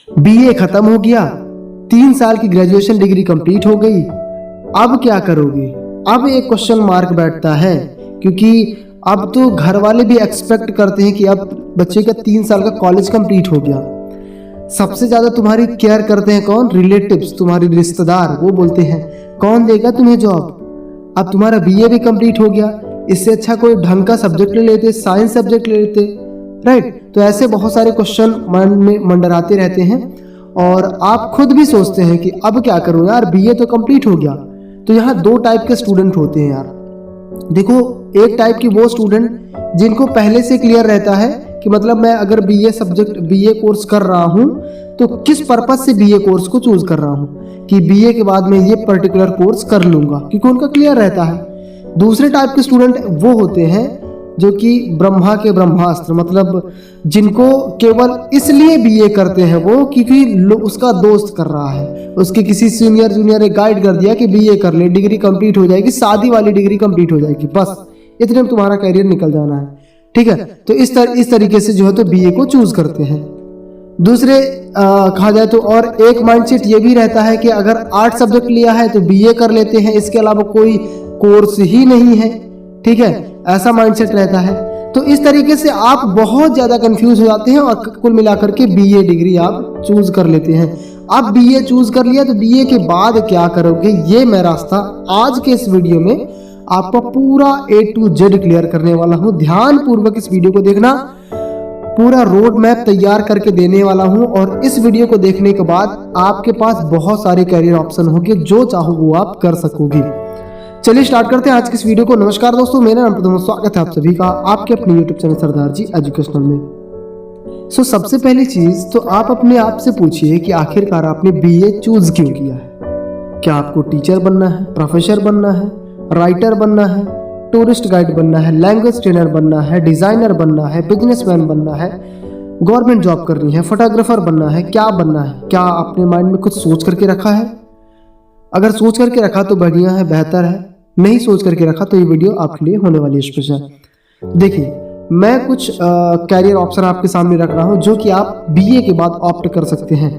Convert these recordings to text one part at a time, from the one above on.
BA खत्म हो गया, 3 साल की ग्रेजुएशन डिग्री कंप्लीट हो गई, अब क्या करोगे? अब एक क्वेश्चन मार्क बैठता है, क्योंकि अब तो घर वाले भी एक्सपेक्ट करते हैं कि अब बच्चे का 3 साल का कॉलेज कंप्लीट हो गया। सबसे ज्यादा तुम्हारी केयर करते हैं कौन? रिलेटिव्स, तुम्हारे रिश्तेदार। वो बोलते हैं कौन देगा तुम्हें जॉब? अब तुम्हारा बीए भी कंप्लीट हो गया, इससे अच्छा कोई ढंग का सब्जेक्ट ले लेते, साइंस सब्जेक्ट ले लेते, राइट? तो ऐसे बहुत सारे क्वेश्चन मन में मंडराते रहते हैं और आप खुद भी सोचते हैं कि अब क्या करूं यार, बीए तो कंप्लीट हो गया। तो यहाँ 2 टाइप के स्टूडेंट होते हैं यार। देखो, एक टाइप की वो स्टूडेंट जिनको पहले से क्लियर रहता है कि मतलब मैं अगर बीए कोर्स कर रहा हूँ तो किस पर्पस से बीए कोर्स को चूज कर रहा हूँ, कि बीए के बाद मैं ये पर्टिकुलर कोर्स कर लूंगा, क्योंकि उनका क्लियर रहता है। दूसरे टाइप के स्टूडेंट वो होते हैं जो कि ब्रह्मा के ब्रह्मास्त्र, मतलब जिनको केवल इसलिए बीए करते हैं वो क्योंकि उसका दोस्त कर रहा है, उसके किसी सीनियर जूनियर ने गाइड कर दिया कि बीए कर ले, डिग्री कंप्लीट हो जाएगी, शादी वाली डिग्री कंप्लीट हो जाएगी, बस इतने में तुम्हारा करियर निकल जाना है, ठीक है? तो इस तरीके से जो है तो बीए को चूज करते हैं। दूसरे कहा जाए तो और एक माइंडसेट ये भी रहता है कि अगर 8 सब्जेक्ट लिया है तो बीए कर लेते हैं, इसके अलावा कोई कोर्स ही नहीं है, ठीक है? ऐसा माइंडसेट रहता है। तो इस तरीके से आप बहुत ज्यादा कंफ्यूज हो जाते हैं और कुल मिलाकर के बीए डिग्री आप चूज कर लेते हैं। अब बीए चूज कर लिया तो बीए के बाद क्या करोगे, ये मैं रास्ता आज के इस वीडियो में आपको पूरा A to Z क्लियर करने वाला हूं। ध्यान पूर्वक इस वीडियो को देखना, पूरा रोड मैप तैयार करके देने वाला हूं और इस वीडियो को देखने के बाद आपके पास बहुत सारे करियर ऑप्शन होंगे, जो चाहो वो आप कर सकोगे। चलिए स्टार्ट करते हैं आज की इस वीडियो को। नमस्कार दोस्तों, मेरा नाम प्रथम, स्वागत है आप सभी का आपके अपने यूट्यूब चैनल सरदार जी एजुकेशनल में। सबसे पहली चीज तो आप अपने आप से पूछिए कि आखिरकार आपने बीए चूज क्यों किया है? क्या आपको टीचर बनना है, प्रोफेसर बनना है, राइटर बनना है, टूरिस्ट गाइड बनना है, लैंग्वेज ट्रेनर बनना है, डिजाइनर बनना है, बिजनेसमैन बनना है, गवर्नमेंट जॉब करनी है, फोटोग्राफर बनना है, क्या बनना है? क्या आपने माइंड में कुछ सोच करके रखा है? अगर सोच करके रखा तो बढ़िया है, बेहतर है। नहीं सोच करके रखा तो ये वीडियो आपके लिए होने वाली है स्पेशल। देखिए, मैं कुछ कैरियर ऑप्शन आपके सामने रख रहा हूँ जो कि आप बीए के बाद ऑप्ट कर सकते हैं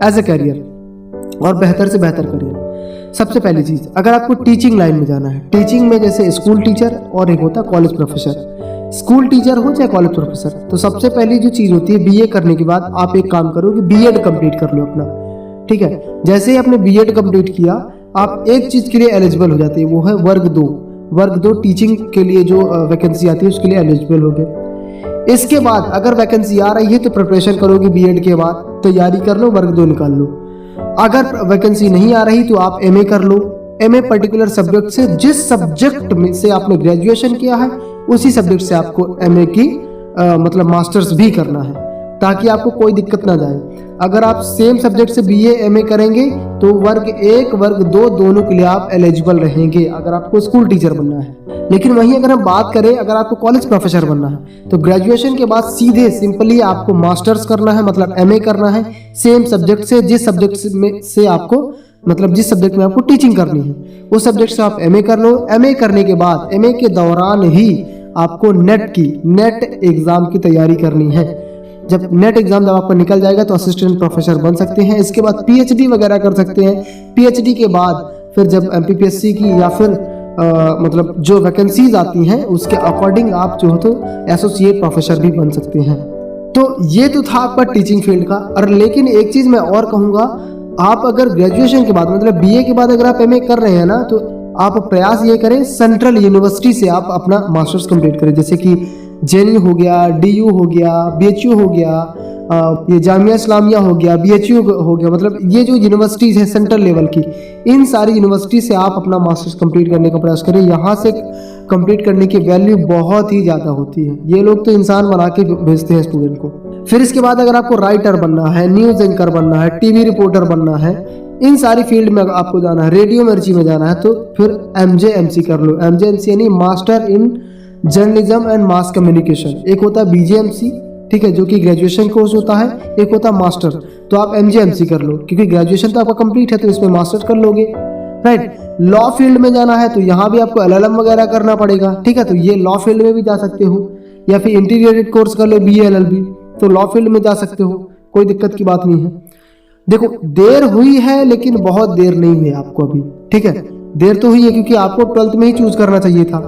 एज ए कैरियर और बेहतर से बेहतर करियर। सबसे पहली चीज, अगर आपको टीचिंग लाइन में जाना है, टीचिंग में जैसे स्कूल टीचर और एक होता है कॉलेज प्रोफेसर। स्कूल टीचर हो चाहे कॉलेज प्रोफेसर, तो सबसे पहली जो चीज होती है, बीए करने के बाद आप एक काम करो कि बीएड कंप्लीट कर लो अपना, ठीक है? जैसे ही आपने बीएड कंप्लीट किया, आप एक चीज के लिए एलिजिबल हो जाते हैं, वो है वर्ग 2। वर्ग 2 टीचिंग के लिए जो वैकेंसी आती है उसके लिए एलिजिबल हो गए। इसके बाद अगर वैकेंसी आ रही है तो प्रिपरेशन करोगे, बीएड के बाद तैयारी कर लो, वर्ग 2 निकाल लो। अगर वैकेंसी नहीं आ रही तो आप एमए कर लो। एमए पर्टिकुलर सब्जेक्ट से, जिस सब्जेक्ट में से आपने ग्रेजुएशन किया है उसी सब्जेक्ट से आपको एमए की मतलब मास्टर्स भी करना है, ताकि आपको कोई दिक्कत ना जाए। अगर आप सेम सब्जेक्ट से बीए एमए करेंगे तो वर्ग 1 वर्ग 2 दोनों के लिए आप एलिजिबल रहेंगे अगर आपको स्कूल टीचर बनना है। लेकिन वहीं अगर हम बात करें, अगर आपको कॉलेज प्रोफेसर बनना है तो ग्रेजुएशन के बाद सीधे सिंपली आपको मास्टर्स करना है, मतलब एमए करना है सेम सब्जेक्ट से, जिस सब्जेक्ट में से आपको मतलब जिस सब्जेक्ट में आपको टीचिंग करनी है उस सब्जेक्ट से आप एमए कर लो। एमए करने के बाद एमए के दौरान ही आपको नेट एग्जाम की तैयारी करनी है। जब नेट एग्जाम जब आपका निकल जाएगा तो असिस्टेंट प्रोफेसर बन सकते हैं। इसके बाद पीएचडी वगैरह कर सकते हैं। पीएचडी के बाद फिर जब एमपीपीएससी की या फिर मतलब जो वैकेंसीज आती हैं उसके अकॉर्डिंग आप जो हो तो एसोसिएट प्रोफेसर भी बन सकते हैं। तो ये तो था आपका टीचिंग फील्ड का। और लेकिन एक चीज मैं और कहूँगा, आप अगर ग्रेजुएशन के बाद मतलब बीए के बाद अगर आप एमए कर रहे हैं ना, तो आप प्रयास ये करें सेंट्रल यूनिवर्सिटी से आप अपना मास्टर्स कंप्लीट करें, जैसे कि जेएनयू हो गया, डीयू हो गया, बीएचयू हो गया, ये जामिया इस्लामिया हो गया, बीएचयू हो गया, मतलब ये जो यूनिवर्सिटीज है सेंट्रल लेवल की, इन सारी यूनिवर्सिटी से आप अपना मास्टर्स कंप्लीट करने का प्रयास करें। यहाँ से कंप्लीट करने की वैल्यू बहुत ही ज़्यादा होती है। ये लोग तो इंसान बना के भेजते हैं स्टूडेंट को। फिर इसके बाद अगर आपको राइटर बनना है, न्यूज़ एंकर बनना है, टीवी रिपोर्टर बनना है, इन सारी फील्ड में आपको जाना है, रेडियो मिर्ची में जाना है, तो फिर एमजेएमसी कर लो। एमजेएमसी यानी master in journalism and mass communication. एक होता है बीजेएमसी, ठीक है, जो कि ग्रेजुएशन कोर्स होता है, एक होता है मास्टर। तो आप एमजेएमसी कर लो, क्योंकि ग्रेजुएशन तो आपका कंप्लीट है तो इसमें मास्टर कर लोगे, राइट। लॉ फील्ड में जाना है तो यहाँ भी आपको एलएलएम वगैरह करना पड़ेगा, ठीक है, तो ये लॉ फील्ड में भी जा सकते हो। या फिर इंटीग्रेटेड कोर्स कर लो बीए एलएलबी, तो लॉ फील्ड में जा सकते हो। कोई दिक्कत की बात नहीं है। देखो देर हुई है लेकिन बहुत देर नहीं हुई आपको अभी, ठीक है। देर तो हुई है क्योंकि आपको 12th में ही चूज करना चाहिए था,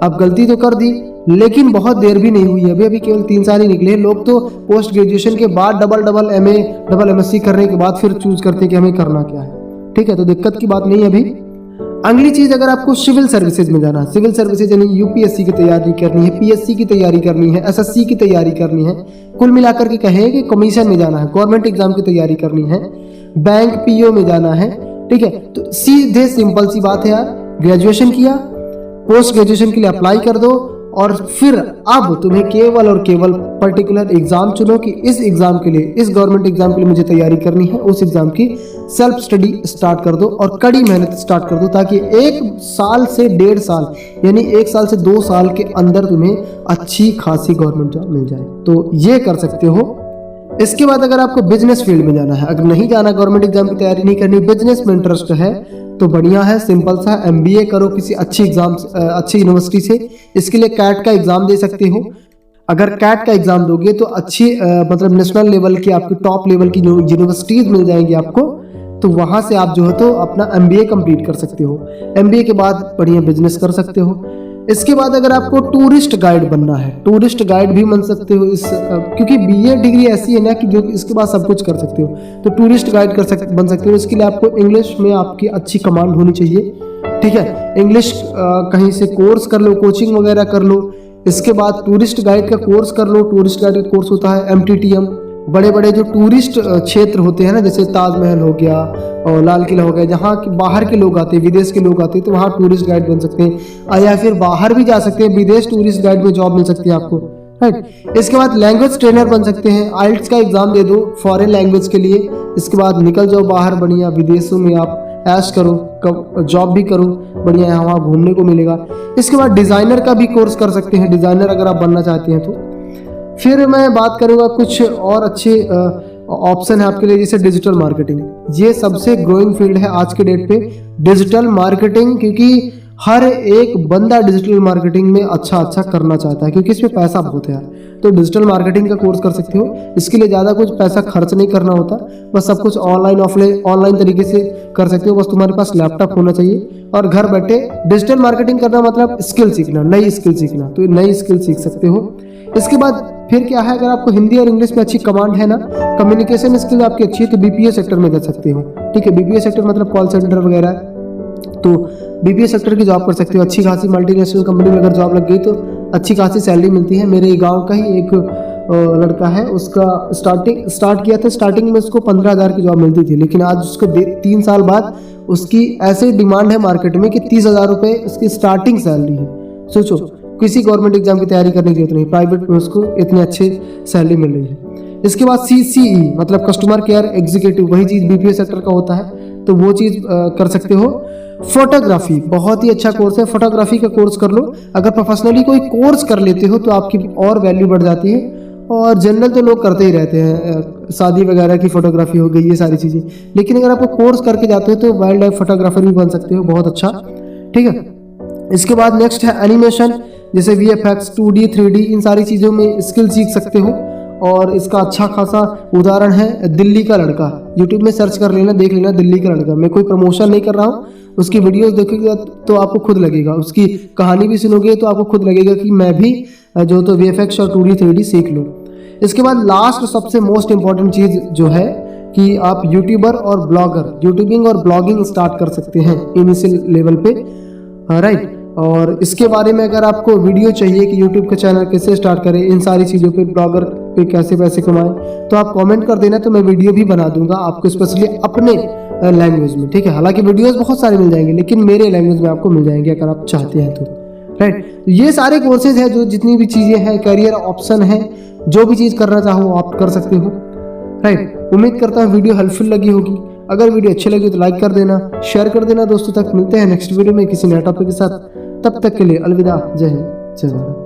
अब गलती तो कर दी लेकिन बहुत देर भी नहीं हुई है। अभी केवल 3 साल ही निकले। लोग तो पोस्ट ग्रेजुएशन के बाद डबल MA डबल MSc करने के बाद फिर चूज करते हैं कि हमें करना क्या है, ठीक है। तो दिक्कत की बात नहीं है अभी। अगली चीज, अगर आपको सिविल सर्विसेज में जाना है, सिविल सर्विसेज यानी UPSC की तैयारी करनी है, PSC की तैयारी करनी है, SSC की तैयारी करनी है, कुल मिलाकर के कहें कि कमीशन में जाना है, गवर्नमेंट एग्जाम की तैयारी करनी है, बैंक PO में जाना है, ठीक है। तो सीधे सिंपल सी बात है यार, ग्रेजुएशन किया, पोस्ट ग्रेजुएशन के लिए अप्लाई कर दो और फिर अब तुम्हें केवल और केवल पर्टिकुलर एग्जाम चुनो कि इस एग्जाम के लिए, इस गवर्नमेंट एग्जाम के लिए मुझे तैयारी करनी है। उस एग्जाम की सेल्फ स्टडी स्टार्ट कर दो और कड़ी मेहनत स्टार्ट कर दो, ताकि 1 साल से 1.5 साल यानी 1 साल से 2 साल के अंदर तुम्हें अच्छी खासी गवर्नमेंट जॉब मिल जाए। तो ये कर सकते हो। इसके बाद अगर आपको बिजनेस फील्ड में जाना है, अगर नहीं जाना, गवर्नमेंट एग्जाम की तैयारी नहीं करनी, बिजनेस में इंटरेस्ट है, तो बढ़िया है, सिंपल सा MBA करो किसी अच्छी एग्जाम, अच्छी यूनिवर्सिटी से। इसके लिए कैट का एग्जाम दे सकते हो। अगर कैट का एग्जाम दोगे तो अच्छी मतलब नेशनल लेवल की, आपकी टॉप लेवल की यूनिवर्सिटीज मिल जाएंगी आपको, तो वहां से आप जो है तो अपना MBA कंप्लीट कर सकते हो। MBA के बाद बढ़िया बिजनेस कर सकते हो। इसके बाद अगर आपको टूरिस्ट गाइड बनना है, टूरिस्ट गाइड भी बन सकते हो क्योंकि BA डिग्री ऐसी है ना कि जो इसके बाद सब कुछ कर सकते हो। तो टूरिस्ट गाइड बन सकते हो। इसके लिए आपको इंग्लिश में आपकी अच्छी कमांड होनी चाहिए, ठीक है। इंग्लिश कहीं से कोर्स कर लो, कोचिंग वगैरह कर लो। इसके बाद टूरिस्ट गाइड का कोर्स कर लो। टूरिस्ट गाइड का कोर्स होता है MTTM। बड़े बड़े जो टूरिस्ट क्षेत्र होते हैं ना, जैसे ताजमहल हो गया और लाल किला हो गया, जहाँ बाहर के लोग आते हैं, विदेश के लोग आते हैं, तो वहाँ टूरिस्ट गाइड बन सकते हैं, या फिर बाहर भी जा सकते हैं, विदेश टूरिस्ट गाइड में जॉब मिल सकती है आपको, राइट। इसके बाद लैंग्वेज ट्रेनर बन सकते हैं। IELTS का एग्जाम दे दो फॉरेन लैंग्वेज के लिए। इसके बाद निकल जाओ बाहर, बढ़िया विदेशों में आप ऐश करो, जॉब भी करो, बढ़िया यहाँ वहाँ घूमने को मिलेगा। इसके बाद डिजाइनर का भी कोर्स कर सकते हैं, डिजाइनर अगर आप बनना चाहते हैं तो। फिर मैं बात करूंगा कुछ और अच्छे ऑप्शन है आपके लिए, जैसे डिजिटल मार्केटिंग। ये सबसे ग्रोइंग फील्ड है आज के डेट पे, डिजिटल मार्केटिंग, क्योंकि हर एक बंदा डिजिटल मार्केटिंग में अच्छा करना चाहता है, क्योंकि इसमें पैसा बहुत है यार। तो डिजिटल मार्केटिंग का कोर्स कर सकते हो। इसके लिए ज़्यादा कुछ पैसा खर्च नहीं करना होता, बस सब कुछ ऑनलाइन तरीके से कर सकते हो। बस तुम्हारे पास लैपटॉप होना चाहिए और घर बैठे डिजिटल मार्केटिंग करना मतलब स्किल सीखना, नई स्किल सीखना, तो नई स्किल सीख सकते हो। इसके बाद फिर क्या है, अगर आपको हिंदी और इंग्लिश में अच्छी कमांड है ना, कम्युनिकेशन स्किल आपकी अच्छी है, तो BPO सेक्टर में जा सकते हो, ठीक है। BPO सेक्टर मतलब कॉल सेंटर वगैरह, तो BPO सेक्टर की जॉब कर सकते हो। अच्छी खासी मल्टीनेशनल कंपनी में अगर जॉब लग गई तो अच्छी खासी सैलरी मिलती है। मेरे गांव का ही एक लड़का है, उसका स्टार्ट किया था, स्टार्टिंग में उसको 15,000 की जॉब मिलती थी, लेकिन आज उसको 3 साल बाद उसकी ऐसे डिमांड है मार्केट में कि 30,000 रुपये उसकी स्टार्टिंग सैलरी है। सोचो, किसी गवर्नमेंट एग्जाम की तैयारी करने की जरूरत नहीं, प्राइवेट में उसको इतनी अच्छी सैलरी मिल रही है। इसके बाद CCE मतलब कस्टमर केयर एग्जीक्यूटिव, वही चीज़ BPO सेक्टर का होता है, तो वो चीज़ कर सकते हो। फोटोग्राफी बहुत ही अच्छा कोर्स है, फोटोग्राफी का कोर्स कर लो। अगर प्रोफेशनली कोई कोर्स कर लेते हो तो आपकी और वैल्यू बढ़ जाती है। और जनरल तो लोग करते ही रहते हैं, शादी वगैरह की फोटोग्राफी हो गई, ये सारी चीज़ें। लेकिन अगर आप कोर्स करके जाते हो तो वाइल्ड लाइफ फोटोग्राफर भी बन सकते हो, बहुत अच्छा, ठीक है। इसके बाद नेक्स्ट है एनिमेशन, जैसे VFX, 2D 3D, इन सारी चीज़ों में स्किल सीख सकते हो। और इसका अच्छा खासा उदाहरण है दिल्ली का लड़का। यूट्यूब में सर्च कर लेना, देख लेना दिल्ली का लड़का। मैं कोई प्रमोशन नहीं कर रहा हूँ, उसकी वीडियोस देखोगे तो आपको खुद लगेगा, उसकी कहानी भी सुनोगे तो आपको खुद लगेगा कि मैं भी जो तो VFX और 2D 3D सीख लूँ। इसके बाद लास्ट सबसे मोस्ट इंपॉर्टेंट चीज़ जो है कि आप यूट्यूबर और ब्लॉगर, यूट्यूबिंग और ब्लॉगिंग स्टार्ट कर सकते हैं इनिशियल लेवल पे, राइट। और इसके बारे में अगर आपको वीडियो चाहिए कि यूट्यूब का चैनल कैसे स्टार्ट करें, इन सारी चीज़ों पे, ब्लॉगर पे कैसे पैसे कमाएं, तो आप कमेंट कर देना, तो मैं वीडियो भी बना दूंगा आपको स्पेशली अपने लैंग्वेज में, ठीक है। हालांकि वीडियोस बहुत सारे मिल जाएंगे, लेकिन मेरे लैंग्वेज में आपको मिल जाएंगे अगर आप चाहते हैं तो, राइट। ये सारे कोर्सेज हैं, जो जितनी भी चीज़ें हैं, करियर ऑप्शन है, जो भी चीज़ करना चाहो आप कर सकते हो, राइट। उम्मीद करता हूँ वीडियो हेल्पफुल लगी होगी। अगर वीडियो अच्छी लगी तो लाइक कर देना, शेयर कर देना दोस्तों तक। मिलते हैं नेक्स्ट वीडियो में किसी नए टॉपिक के साथ, तब तक के लिए अलविदा, जय हिंद, जय भारत।